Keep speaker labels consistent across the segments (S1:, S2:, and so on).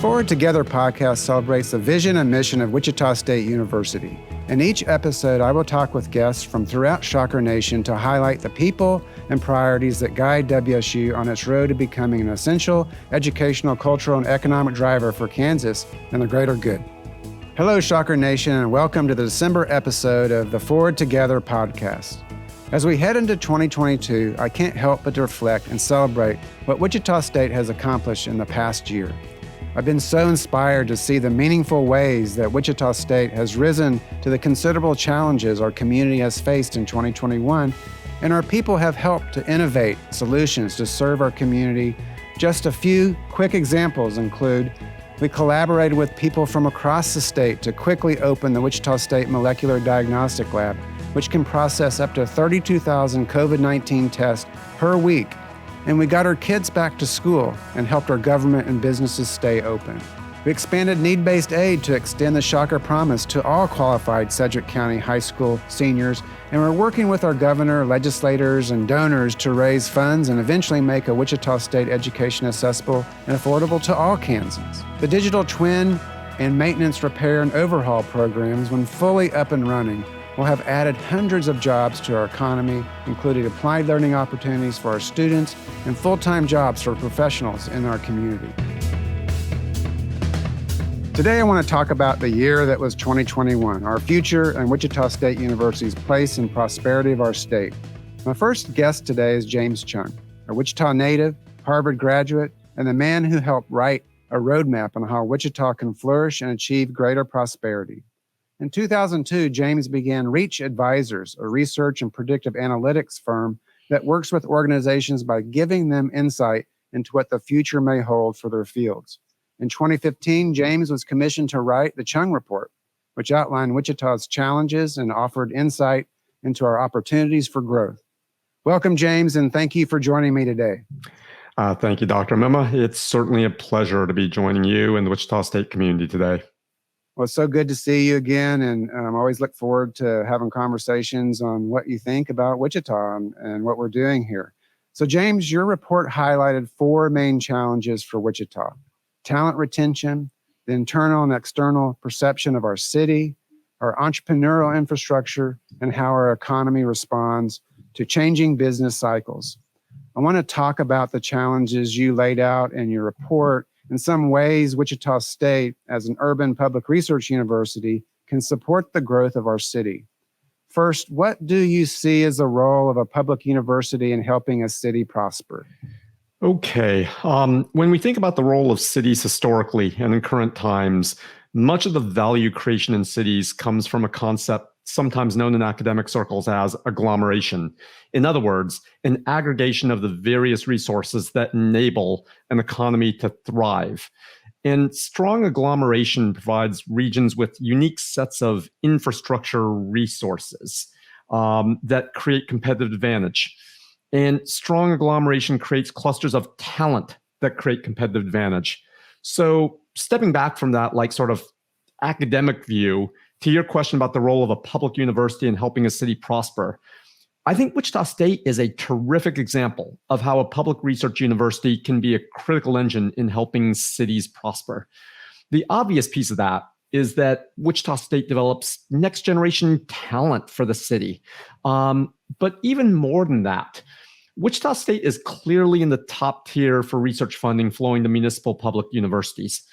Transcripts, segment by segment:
S1: Forward Together podcast celebrates the vision and mission of Wichita State University. In each episode, I will talk with guests from throughout Shocker Nation to highlight the people and priorities that guide WSU on its road to becoming an essential educational, cultural, and economic driver for Kansas and the greater good. Hello, Shocker Nation, and welcome to the December episode of the Forward Together podcast. As we head into 2022, I can't help but to reflect and celebrate what Wichita State has accomplished in the past year. I've been so inspired to see the meaningful ways that Wichita State has risen to the considerable challenges our community has faced in 2021, and our people have helped to innovate solutions to serve our community. Just a few quick examples include we collaborated with people from across the state to quickly open the Wichita State Molecular Diagnostic Lab, which can process up to 32,000 COVID-19 tests per week. And we got our kids back to school and helped our government and businesses stay open. We expanded need-based aid to extend the Shocker Promise to all qualified Sedgwick County high school seniors, and we're working with our governor, legislators, and donors to raise funds and eventually make a Wichita State education accessible and affordable to all Kansans. The digital twin and maintenance, repair, and overhaul programs, when fully up and running, will have added hundreds of jobs to our economy, including applied learning opportunities for our students and full-time jobs for professionals in our community. Today, I want to talk about the year that was 2021, our future, and Wichita State University's place in prosperity of our state. My first guest today is James Chung, a Wichita native, Harvard graduate, and the man who helped write a roadmap on how Wichita can flourish and achieve greater prosperity. In 2002, James began Reach Advisors, a research and predictive analytics firm that works with organizations by giving them insight into what the future may hold for their fields. In 2015, James was commissioned to write the Chung Report, which outlined Wichita's challenges and offered insight into our opportunities for growth. Welcome, James, and thank you for joining me today.
S2: Thank you, Dr. Muma. It's certainly a pleasure to be joining you and the Wichita State community today.
S1: Well, it's so good to see you again, and I always look forward to having conversations on what you think about Wichita and what we're doing here. So, James, your report highlighted four main challenges for Wichita: talent retention, the internal and external perception of our city, our entrepreneurial infrastructure, and how our economy responds to changing business cycles. I want to talk about the challenges you laid out in your report. In some ways, Wichita State, as an urban public research university, can support the growth of our city. First, what do you see as the role of a public university in helping a city prosper?
S2: Okay. When we think about the role of cities historically and in current times, much of the value creation in cities comes from a concept sometimes known in academic circles as agglomeration. In other words, an aggregation of the various resources that enable an economy to thrive. And strong agglomeration provides regions with unique sets of infrastructure resources that create competitive advantage. And strong agglomeration creates clusters of talent that create competitive advantage. So stepping back from that, like sort of academic view, to your question about the role of a public university in helping a city prosper, I think Wichita State is a terrific example of how a public research university can be a critical engine in helping cities prosper. The obvious piece of that is that Wichita State develops next generation talent for the city. But even more than that, Wichita State is clearly in the top tier for research funding flowing to municipal public universities.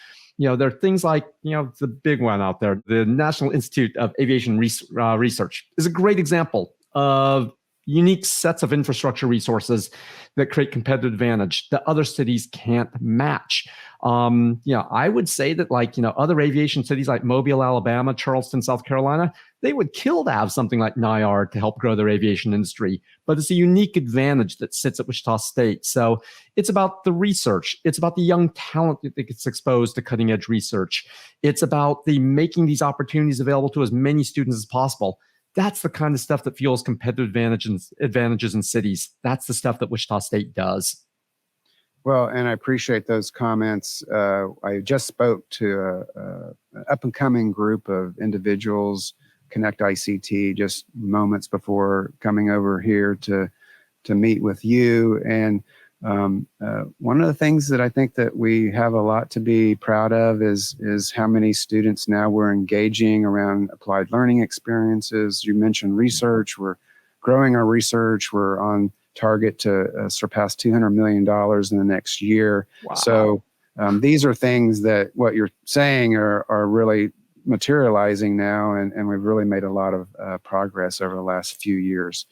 S2: There are things like, the big one out there, the National Institute of Aviation Research is a great example of unique sets of infrastructure resources that create competitive advantage that other cities can't match. I would say that other aviation cities like Mobile, Alabama, Charleston, South Carolina, they would kill to have something like NIARD to help grow their aviation industry. But it's a unique advantage that sits at Wichita State. So it's about the research. It's about the young talent that gets exposed to cutting edge research. It's about making these opportunities available to as many students as possible. That's the kind of stuff that fuels competitive advantages in cities. That's the stuff that Wichita State does.
S1: Well, and I appreciate those comments. I just spoke to an up-and-coming group of individuals, Connect ICT, just moments before coming over here to meet with you. And One of the things that I think that we have a lot to be proud of is how many students now we're engaging around applied learning experiences. You mentioned research. We're growing our research. We're on target to surpass $200 million in the next year.
S2: Wow.
S1: So these are things that what you're saying are really materializing now, and we've really made a lot of progress over the last few years.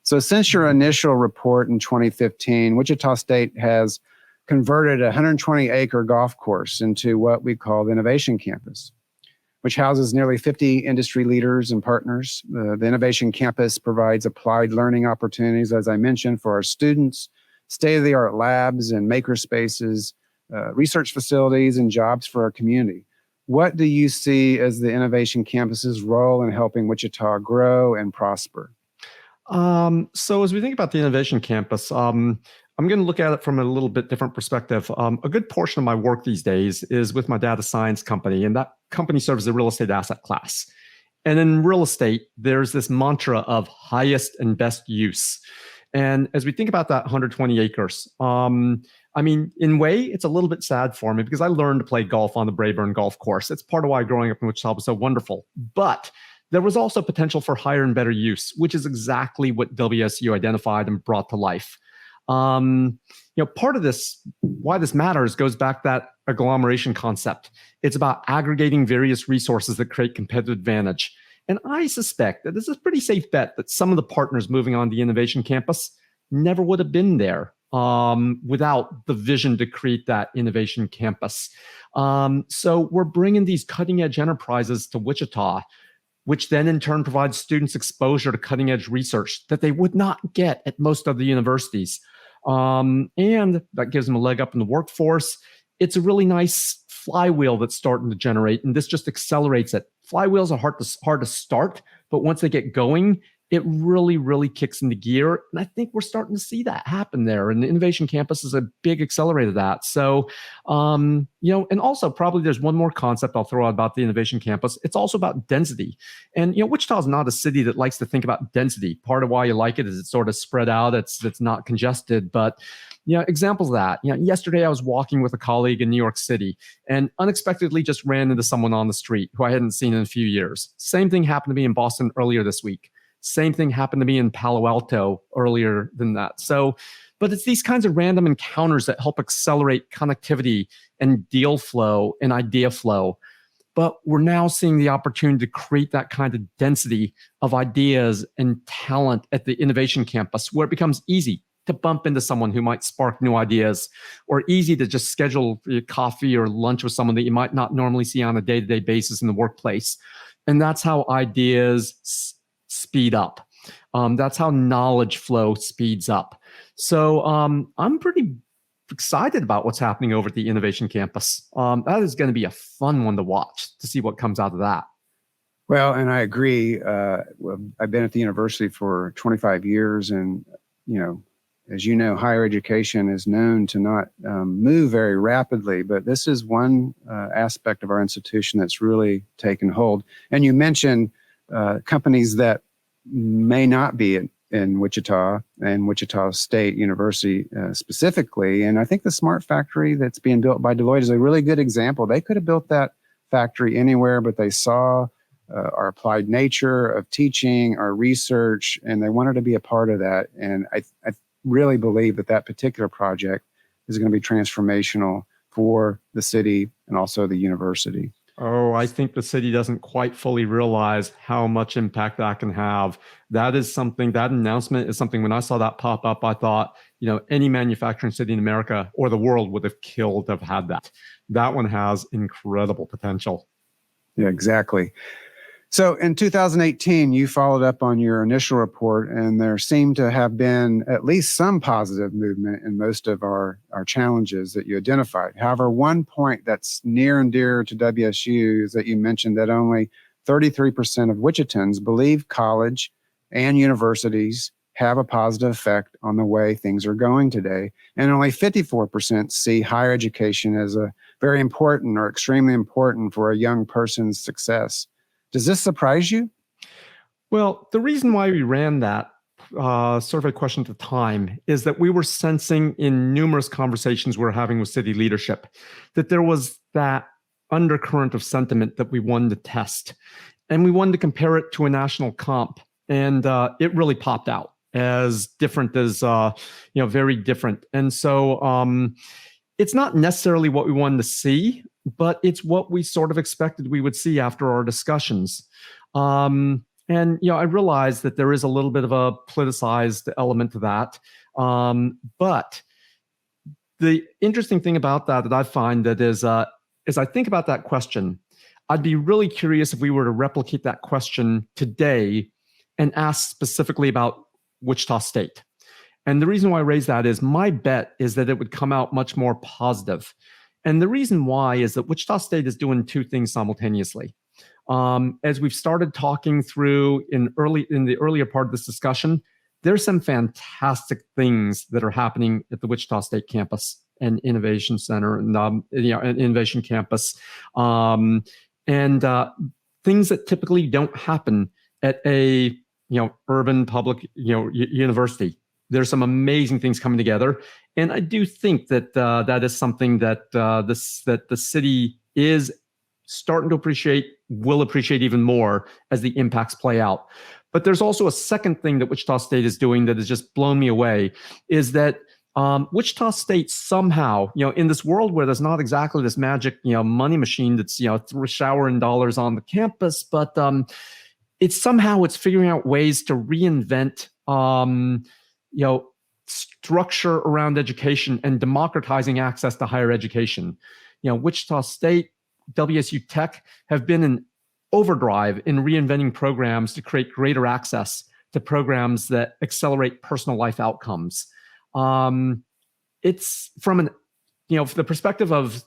S1: So since your initial report in 2015, Wichita State has converted a 120-acre golf course into what we call the Innovation Campus, which houses nearly 50 industry leaders and partners. The Innovation Campus provides applied learning opportunities, as I mentioned, for our students, state-of-the-art labs and maker spaces, research facilities, and jobs for our community. What do you see as the Innovation Campus's role in helping Wichita grow and prosper?
S2: So as we think about the Innovation Campus, I'm going to look at it from a little bit different perspective. A good portion of my work these days is with my data science company, and that company serves the real estate asset class. And in real estate, there's this mantra of highest and best use. And as we think about that 120 acres, I mean, in a way, it's a little bit sad for me because I learned to play golf on the Brayburn golf course. It's part of why growing up in Wichita was so wonderful. But there was also potential for higher and better use, which is exactly what WSU identified and brought to life. Part of this, why this matters, goes back to that agglomeration concept. It's about aggregating various resources that create competitive advantage. And I suspect that this is a pretty safe bet that some of the partners moving on the Innovation Campus never would have been there without the vision to create that Innovation Campus. So we're bringing these cutting edge enterprises to Wichita, which then in turn provides students exposure to cutting edge research that they would not get at most other universities. And that gives them a leg up in the workforce. It's a really nice flywheel that's starting to generate, and this just accelerates it. Flywheels are hard to start, but once they get going, it really, really kicks into gear. And I think we're starting to see that happen there. And the Innovation Campus is a big accelerator of that. So, and also probably there's one more concept I'll throw out about the Innovation Campus. It's also about density. And, Wichita is not a city that likes to think about density. Part of why you like it is it's sort of spread out. It's not congested. But, examples of that. Yesterday I was walking with a colleague in New York City and unexpectedly just ran into someone on the street who I hadn't seen in a few years. Same thing happened to me in Boston earlier this week. Same thing happened to me in Palo Alto earlier than that. So, but it's these kinds of random encounters that help accelerate connectivity and deal flow and idea flow. But we're now seeing the opportunity to create that kind of density of ideas and talent at the Innovation Campus, where it becomes easy to bump into someone who might spark new ideas, or easy to just schedule coffee or lunch with someone that you might not normally see on a day-to-day basis in the workplace. And that's how ideas speed up. That's how knowledge flow speeds up. So I'm pretty excited about what's happening over at the Innovation Campus. That is going to be a fun one to watch, to see what comes out of that.
S1: Well, and I agree. I've been at the university for 25 years, and, as you know, higher education is known to not move very rapidly, but this is one aspect of our institution that's really taken hold. And you mentioned companies that may not be in Wichita and Wichita State University specifically. And I think the smart factory that's being built by Deloitte is a really good example. They could have built that factory anywhere, but they saw our applied nature of teaching, our research, and they wanted to be a part of that. And I really believe that particular project is going to be transformational for the city and also the university.
S2: Oh, I think the city doesn't quite fully realize how much impact that can have. That announcement is something, when I saw that pop up, I thought, any manufacturing city in America or the world would have killed to have had that. That one has incredible potential.
S1: Yeah, exactly. So in 2018, you followed up on your initial report, and there seemed to have been at least some positive movement in most of our challenges that you identified. However, one point that's near and dear to WSU is that you mentioned that only 33% of Wichitans believe college and universities have a positive effect on the way things are going today, and only 54% see higher education as a very important or extremely important for a young person's success. Does this surprise you?
S2: Well, the reason why we ran that survey question at the time is that we were sensing in numerous conversations we were having with city leadership that there was that undercurrent of sentiment that we wanted to test. And we wanted to compare it to a national comp. And it really popped out as different as, very different. And so it's not necessarily what we wanted to see, but it's what we sort of expected we would see after our discussions. And, I realize that there is a little bit of a politicized element to that. But the interesting thing about that I find that is, as I think about that question, I'd be really curious if we were to replicate that question today and ask specifically about Wichita State. And the reason why I raise that is my bet is that it would come out much more positive. And the reason why is that Wichita State is doing two things simultaneously. As we've started talking through in the earlier part of this discussion, there's some fantastic things that are happening at the Wichita State campus and Innovation Center and an Innovation Campus, and things that typically don't happen at a urban public university. There's some amazing things coming together, and I do think that that is something that that the city is starting to appreciate, will appreciate even more as the impacts play out. But there's also a second thing that Wichita State is doing that has just blown me away, is that Wichita State somehow, in this world where there's not exactly this magic, money machine that's, showering dollars on the campus, but it's figuring out ways to reinvent, structure around education and democratizing access to higher education. Wichita State, WSU Tech have been in overdrive in reinventing programs to create greater access to programs that accelerate personal life outcomes. It's from the perspective of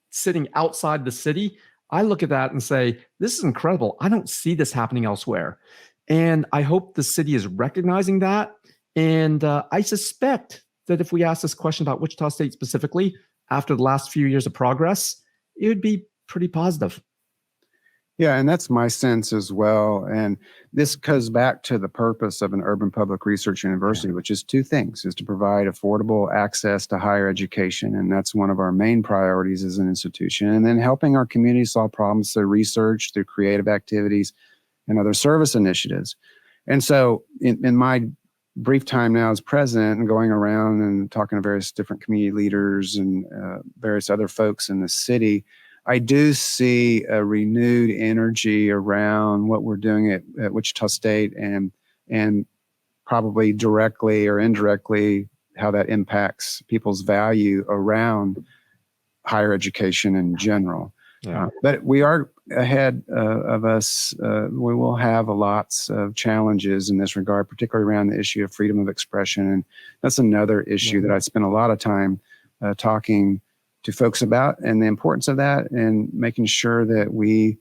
S2: sitting outside the city, I look at that and say, this is incredible. I don't see this happening elsewhere. And I hope the city is recognizing that. And I suspect that if we ask this question about Wichita State specifically, after the last few years of progress, it would be pretty positive.
S1: Yeah, and that's my sense as well. And this goes back to the purpose of an urban public research university, which is two things, is to provide affordable access to higher education. And that's one of our main priorities as an institution. And then helping our community solve problems through research, through creative activities, and other service initiatives. And so in my brief time now as president and going around and talking to various different community leaders and various other folks in the city, I do see a renewed energy around what we're doing at Wichita State and probably directly or indirectly how that impacts people's value around higher education in general. Yeah. But we are ahead of us. We will have lots of challenges in this regard, particularly around the issue of freedom of expression. And that's another issue that I spent a lot of time talking to folks about, and the importance of that, and making sure that we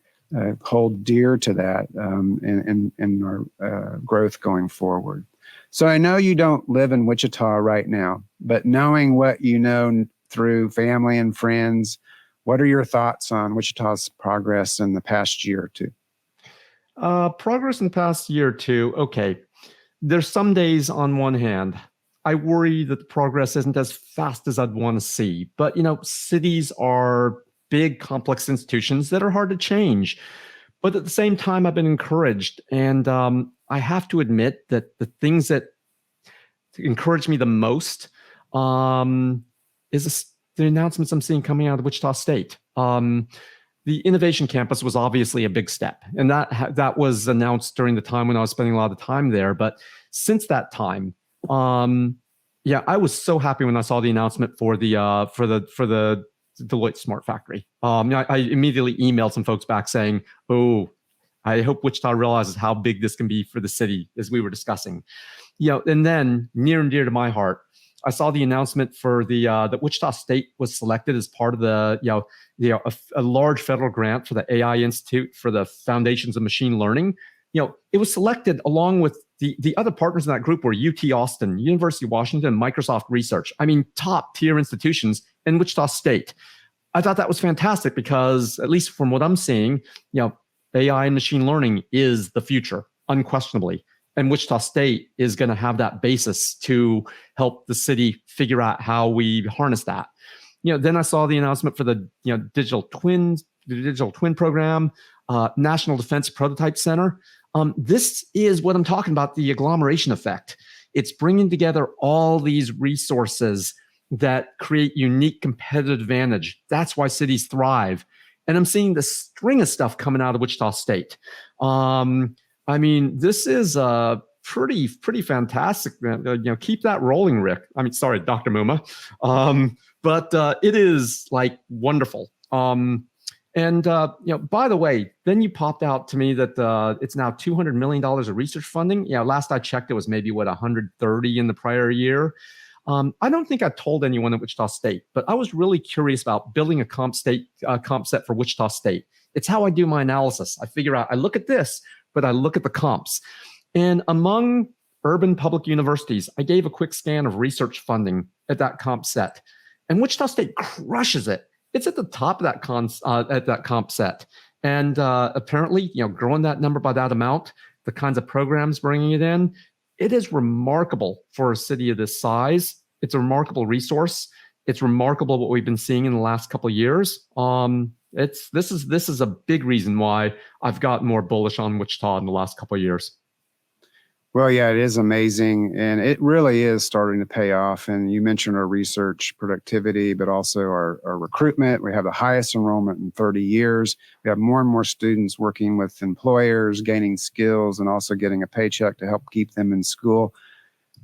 S1: hold dear to that in our growth going forward. So I know you don't live in Wichita right now, but knowing what you know through family and friends, what are your thoughts on Wichita's progress in the past year or two?
S2: Progress in the past year or two, okay. There's some days on one hand, I worry that the progress isn't as fast as I'd want to see. But, cities are big, complex institutions that are hard to change. But at the same time, I've been encouraged. And I have to admit that the things that encourage me the most is the announcements I'm seeing coming out of Wichita State. The Innovation Campus was obviously a big step. And that was announced during the time when I was spending a lot of time there. But since that time, I was so happy when I saw the announcement for the Deloitte Smart Factory. I immediately emailed some folks back saying, "Oh, I hope Wichita realizes how big this can be for the city," as we were discussing. And then near and dear to my heart, I saw the announcement for that Wichita State was selected as part of a large federal grant for the AI Institute for the Foundations of Machine Learning. It was selected along with the other partners in that group were UT Austin, University of Washington, Microsoft Research. I mean, top tier institutions in Wichita State. I thought that was fantastic because, at least from what I'm seeing, AI and machine learning is the future, unquestionably. And Wichita State is going to have that basis to help the city figure out how we harness that. Then I saw the announcement for the digital twin program, National Defense Prototype Center. This is what I'm talking about, the agglomeration effect. It's bringing together all these resources that create unique competitive advantage. That's why cities thrive. And I'm seeing the string of stuff coming out of Wichita State. This is pretty fantastic. Keep that rolling, Rick. Sorry, Dr. Muma. But it is like wonderful. By the way, then you popped out to me that it's now $200 million of research funding. Last I checked, it was maybe 130 in the prior year. I don't think I told anyone at Wichita State, but I was really curious about building a comp set for Wichita State. It's how I do my analysis. I figure out, I look at this, but I look at the comps. And among urban public universities, I gave a quick scan of research funding at that comp set. And Wichita State crushes it. It's at the top of that comp set. And apparently, growing that number by that amount, the kinds of programs bringing it in, it is remarkable for a city of this size. It's a remarkable resource. It's remarkable what we've been seeing in the last couple of years. This is a big reason why I've gotten more bullish on Wichita in the last couple of years.
S1: Well, yeah, it is amazing. And it really is starting to pay off. And you mentioned our research productivity, but also our recruitment. We have the highest enrollment in 30 years. We have more and more students working with employers, gaining skills, and also getting a paycheck to help keep them in school.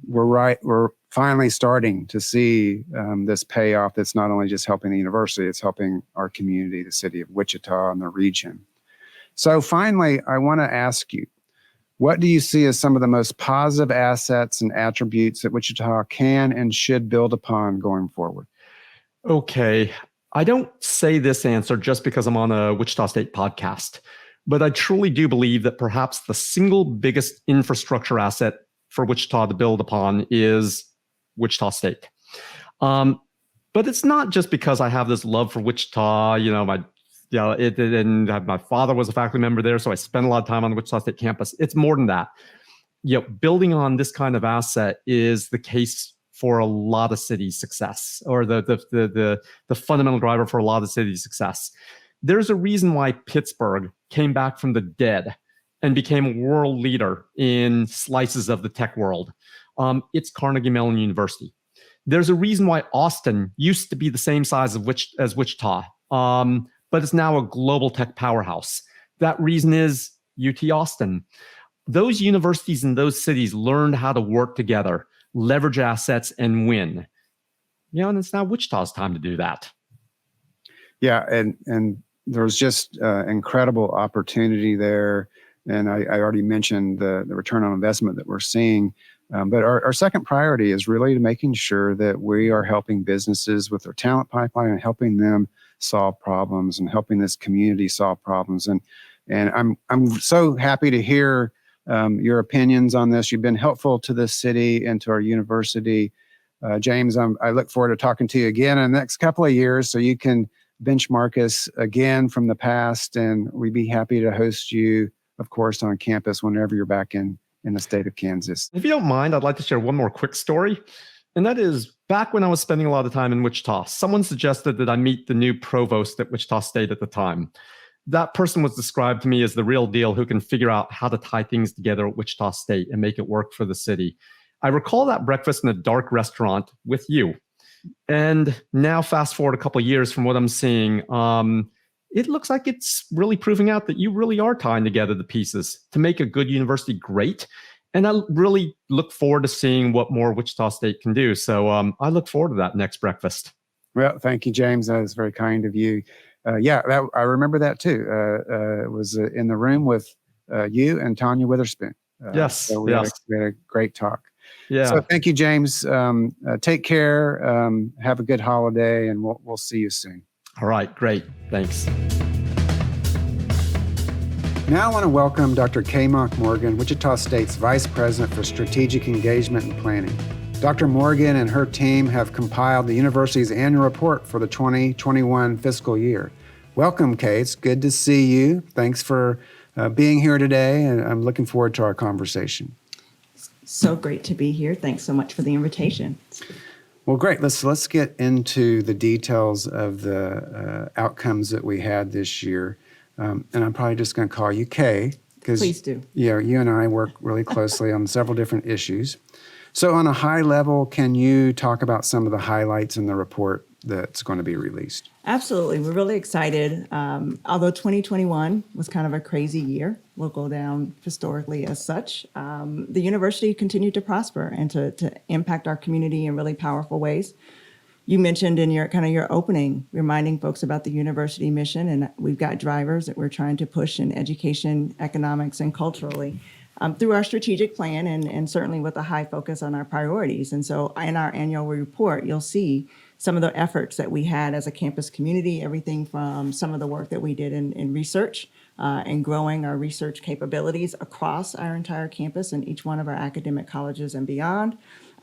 S1: We're finally starting to see this payoff that's not only just helping the university, it's helping our community, the city of Wichita and the region. So finally, I want to ask you, what do you see as some of the most positive assets and attributes that Wichita can and should build upon going forward?
S2: Okay. I don't say this answer just because I'm on a Wichita State podcast, but I truly do believe that perhaps the single biggest infrastructure asset for Wichita to build upon is Wichita State. But it's not just because I have this love for Wichita, my father was a faculty member there, so I spent a lot of time on the Wichita State campus. It's more than that. Building on this kind of asset is the case for a lot of cities' success, or the fundamental driver for a lot of cities' success. There's a reason why Pittsburgh came back from the dead and became a world leader in slices of the tech world. It's Carnegie Mellon University. There's a reason why Austin used to be the same size as Wichita. But it's now a global tech powerhouse. That reason is UT Austin. Those universities in those cities learned how to work together, leverage assets, and win. And it's now Wichita's time to do that.
S1: Yeah, and there's just incredible opportunity there. And I already mentioned the return on investment that we're seeing. But our second priority is really making sure that we are helping businesses with their talent pipeline and helping them solve problems and helping this community solve problems. And I'm so happy to hear your opinions on this. You've been helpful to this city and to our university. James, I look forward to talking to you again in the next couple of years so you can benchmark us again from the past. And we'd be happy to host you, of course, on campus whenever you're back in the state of Kansas.
S2: If you don't mind, I'd like to share one more quick story. And that is, back when I was spending a lot of time in Wichita, someone suggested that I meet the new provost at Wichita State at the time. That person was described to me as the real deal who can figure out how to tie things together at Wichita State and make it work for the city. I recall that breakfast in a dark restaurant with you. And now fast forward a couple of years from what I'm seeing, it looks like it's really proving out that you really are tying together the pieces to make a good university great. And I really look forward to seeing what more Wichita State can do. So I look forward to that next breakfast.
S1: Well, thank you, James. That was very kind of you. I remember that too. It was in the room with you and Tanya Witherspoon.
S2: Yes.
S1: So we had a great talk.
S2: Yeah.
S1: So thank you, James. Take care. Have a good holiday, and we'll see you soon.
S2: All right. Great. Thanks.
S1: Now I want to welcome Dr. Kaye Monk-Morgan, Wichita State's Vice President for Strategic Engagement and Planning. Dr. Morgan and her team have compiled the university's annual report for the 2021 fiscal year. Welcome, Kaye. It's good to see you. Thanks for being here today, and I'm looking forward to our conversation.
S3: so great to be here. Thanks so much for the invitation.
S1: Well, great. Let's get into the details of the outcomes that we had this year. And I'm probably just going to call you Kaye.
S3: Please do.
S1: Yeah, you and I work really closely on several different issues. So on a high level, can you talk about some of the highlights in the report that's going to be released?
S3: Absolutely. We're really excited. Although 2021 was kind of a crazy year, we'll go down historically as such. The university continued to prosper and to impact our community in really powerful ways. You mentioned in your opening, reminding folks about the university mission, and we've got drivers that we're trying to push in education, economics, and culturally through our strategic plan, and certainly with a high focus on our priorities. And so in our annual report, you'll see some of the efforts that we had as a campus community, everything from some of the work that we did in research and growing our research capabilities across our entire campus and each one of our academic colleges and beyond.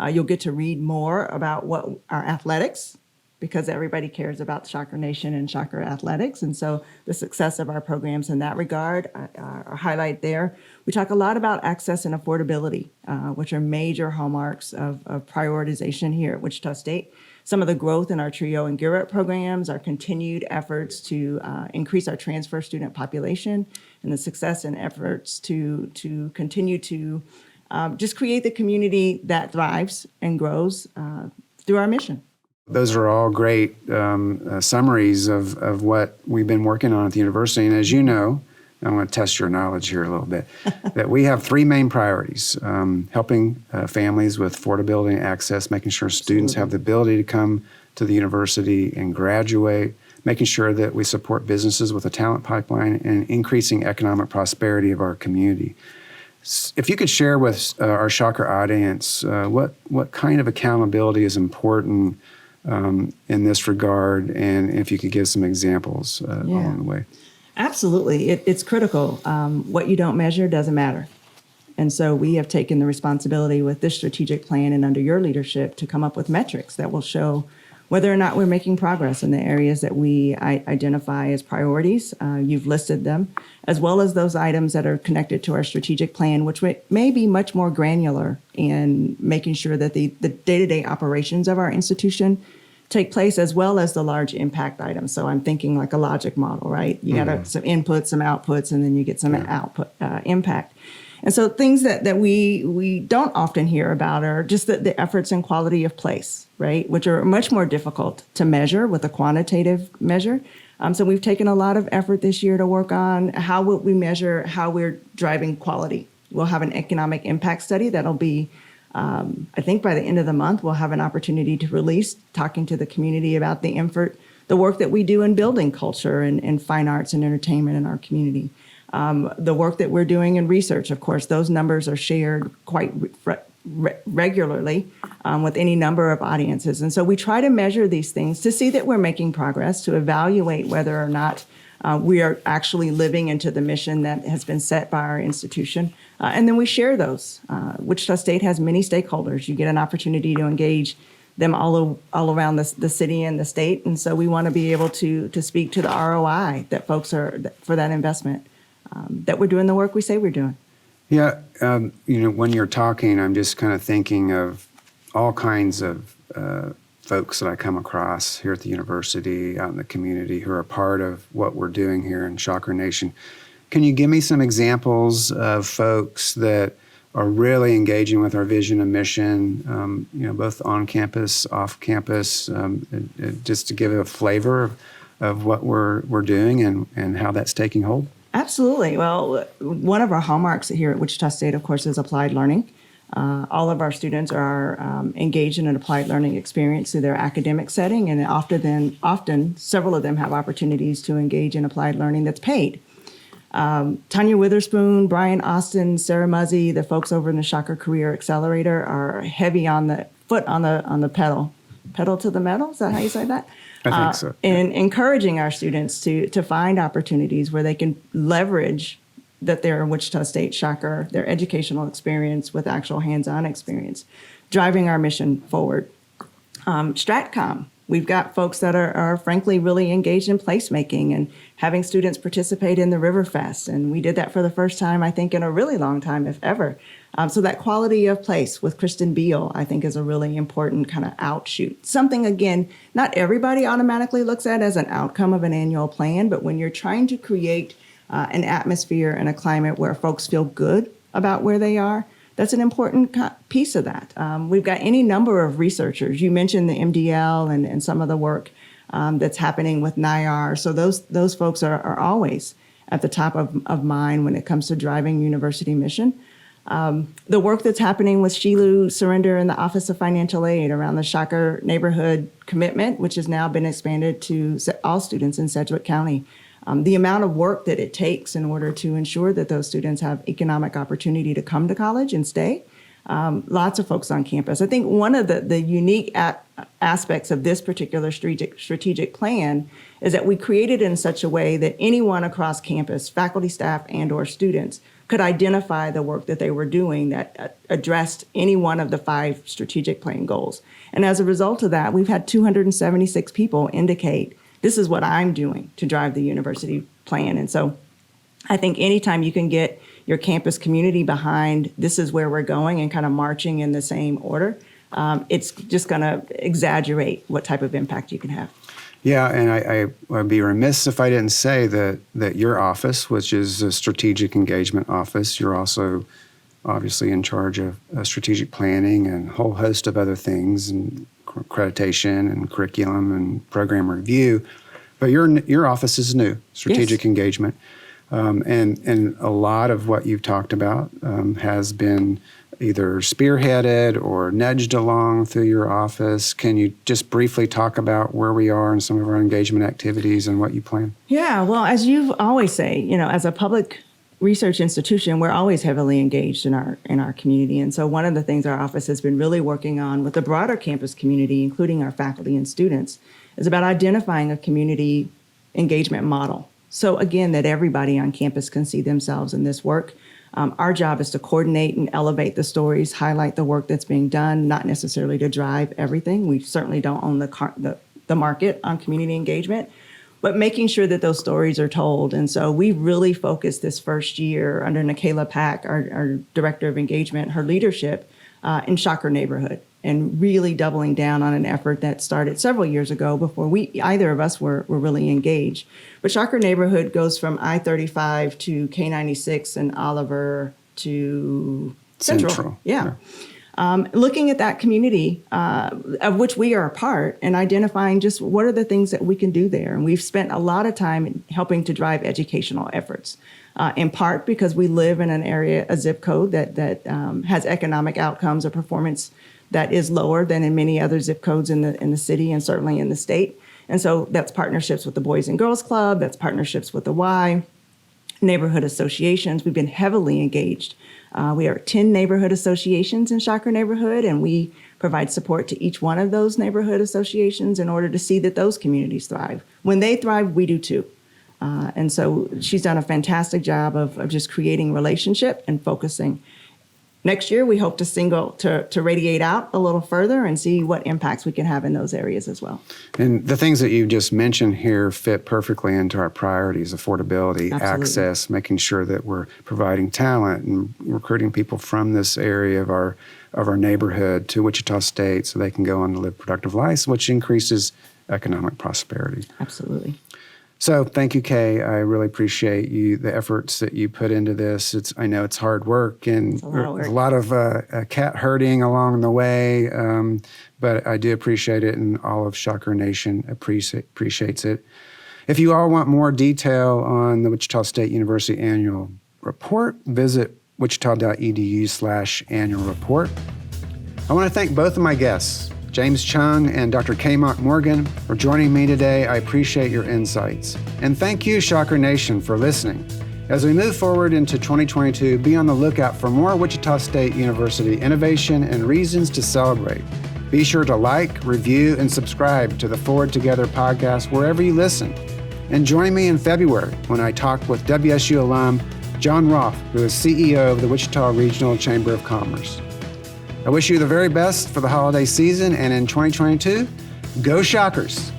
S3: You'll get to read more about what our athletics, because everybody cares about Shocker Nation and Shocker athletics. And so the success of our programs in that regard are highlight there. We talk a lot about access and affordability, which are major hallmarks of prioritization here at Wichita State. Some of the growth in our TRIO and GEAR Up programs, our continued efforts to increase our transfer student population, and the success and efforts to continue to just create the community that thrives and grows through our mission.
S1: Those are all great summaries of what we've been working on at the university. And as you know, I'm going to test your knowledge here a little bit, that we have three main priorities: helping families with affordability and access, making sure students have the ability to come to the university and graduate, making sure that we support businesses with a talent pipeline, and increasing economic prosperity of our community. If you could share with our Shocker audience what kind of accountability is important in this regard, and if you could give some examples along the way.
S3: Absolutely. It's critical. What you don't measure doesn't matter. And so we have taken the responsibility with this strategic plan and under your leadership to come up with metrics that will show whether or not we're making progress in the areas that we identify as priorities. You've listed them, as well as those items that are connected to our strategic plan, which may be much more granular in making sure that the day-to-day operations of our institution take place, as well as the large impact items. So I'm thinking like a logic model, right? You got some inputs, some outputs, and then you get some output impact. And so things that we don't often hear about are just the efforts and quality of place, right? Which are much more difficult to measure with a quantitative measure. So we've taken a lot of effort this year to work on how will we measure how we're driving quality. We'll have an economic impact study that'll be, I think by the end of the month, we'll have an opportunity to release, talking to the community about the work that we do in building culture and fine arts and entertainment in our community. The work that we're doing in research, of course, those numbers are shared quite regularly with any number of audiences. And so we try to measure these things to see that we're making progress, to evaluate whether or not we are actually living into the mission that has been set by our institution. And then we share those. Wichita State has many stakeholders. You get an opportunity to engage them all around the city and the state. And so we want to be able to speak to the ROI that folks are for that investment, that we're doing the work we say we're doing.
S1: Yeah, when you're talking, I'm just kind of thinking of all kinds of folks that I come across here at the university, out in the community, who are part of what we're doing here in Shocker Nation. Can you give me some examples of folks that are really engaging with our vision and mission, both on campus, off campus, just to give a flavor of what we're doing and how that's taking hold?
S3: Absolutely. Well, one of our hallmarks here at Wichita State, of course, is applied learning. All of our students are engaged in an applied learning experience through their academic setting, and often several of them have opportunities to engage in applied learning that's paid. Tanya Witherspoon, Brian Austin, Sarah Muzzy, the folks over in the Shocker Career Accelerator are heavy on the foot on the pedal to the metal. Is that how you say that?
S1: I think so.
S3: And encouraging our students to find opportunities where they can leverage that they're in Wichita State Shocker, their educational experience with actual hands-on experience, driving our mission forward. StratCom, We've got folks that are frankly really engaged in placemaking and having students participate in the River Fest. And we did that for the first time, I think, in a really long time, if ever. So that quality of place with Kristen Beal, I think, is a really important kind of outshoot. Something, again, not everybody automatically looks at as an outcome of an annual plan, but when you're trying to create an atmosphere and a climate where folks feel good about where they are, that's an important piece of that. We've got any number of researchers. You mentioned the MDL and some of the work that's happening with NIAR. So those folks are always at the top of mind when it comes to driving university mission. The work that's happening with Shilu Surrender and the Office of Financial Aid around the Shocker Neighborhood Commitment, which has now been expanded to all students in Sedgwick County. The amount of work that it takes in order to ensure that those students have economic opportunity to come to college and stay. Lots of folks on campus. I think one of the unique aspects of this particular strategic plan is that we created it in such a way that anyone across campus, faculty, staff, and or students, could identify the work that they were doing that addressed any one of the 5 strategic plan goals. And as a result of that, we've had 276 people indicate, this is what I'm doing to drive the university plan. And so I think anytime you can get your campus community behind, this is where we're going and kind of marching in the same order, it's just going to exaggerate what type of impact you can have.
S1: Yeah, and I would be remiss if I didn't say that your office, which is a strategic engagement office, you're also obviously in charge of strategic planning and a whole host of other things, and accreditation and curriculum and program review. But your office is new, strategic
S3: Yes.
S1: engagement. And a lot of what you've talked about has been either spearheaded or nudged along through your office. Can you just briefly talk about where we are in some of our engagement activities and what you plan?
S3: Yeah, well, as you always say, as a public research institution, we're always heavily engaged in our community. And so one of the things our office has been really working on with the broader campus community, including our faculty and students, is about identifying a community engagement model. So again, that everybody on campus can see themselves in this work. Our job is to coordinate and elevate the stories, highlight the work that's being done, not necessarily to drive everything. We certainly don't own the market on community engagement, but making sure that those stories are told. And so we really focused this first year under Nikayla Pack, our Director of Engagement, her leadership in Shocker Neighborhood, and really doubling down on an effort that started several years ago before either of us were really engaged. But Shocker Neighborhood goes from I-35 to K-96 and Oliver to Central. Yeah. Looking at that community of which we are a part and identifying just what are the things that we can do there. And we've spent a lot of time helping to drive educational efforts, in part because we live in an area, a zip code that has economic outcomes or performance that is lower than in many other zip codes in the city and certainly in the state. And so that's partnerships with the Boys and Girls Club, that's partnerships with the Y, neighborhood associations. We've been heavily engaged. We are 10 neighborhood associations in Shocker Neighborhood, and we provide support to each one of those neighborhood associations in order to see that those communities thrive. When they thrive, we do too. And so she's done a fantastic job of just creating relationship and focusing. Next year, we hope to radiate out a little further and see what impacts we can have in those areas as well.
S1: And the things that you just mentioned here fit perfectly into our priorities: affordability,
S3: Absolutely.
S1: access, making sure that we're providing talent and recruiting people from this area of our neighborhood to Wichita State so they can go on to live productive lives, which increases economic prosperity.
S3: Absolutely.
S1: So thank you, Kaye. I really appreciate the efforts that you put into this. I know it's hard work and a lot of cat herding along the way, but I do appreciate it, and all of Shocker Nation appreciates it. If you all want more detail on the Wichita State University Annual Report, visit wichita.edu/annual report. I want to thank both of my guests, James Chung and Dr. Kaye Monk-Morgan, for joining me today. I appreciate your insights. And thank you, Shocker Nation, for listening. As we move forward into 2022, be on the lookout for more Wichita State University innovation and reasons to celebrate. Be sure to like, review, and subscribe to the Forward Together podcast wherever you listen. And join me in February when I talk with WSU alum John Roth, who is CEO of the Wichita Regional Chamber of Commerce. I wish you the very best for the holiday season, and in 2022, Go Shockers!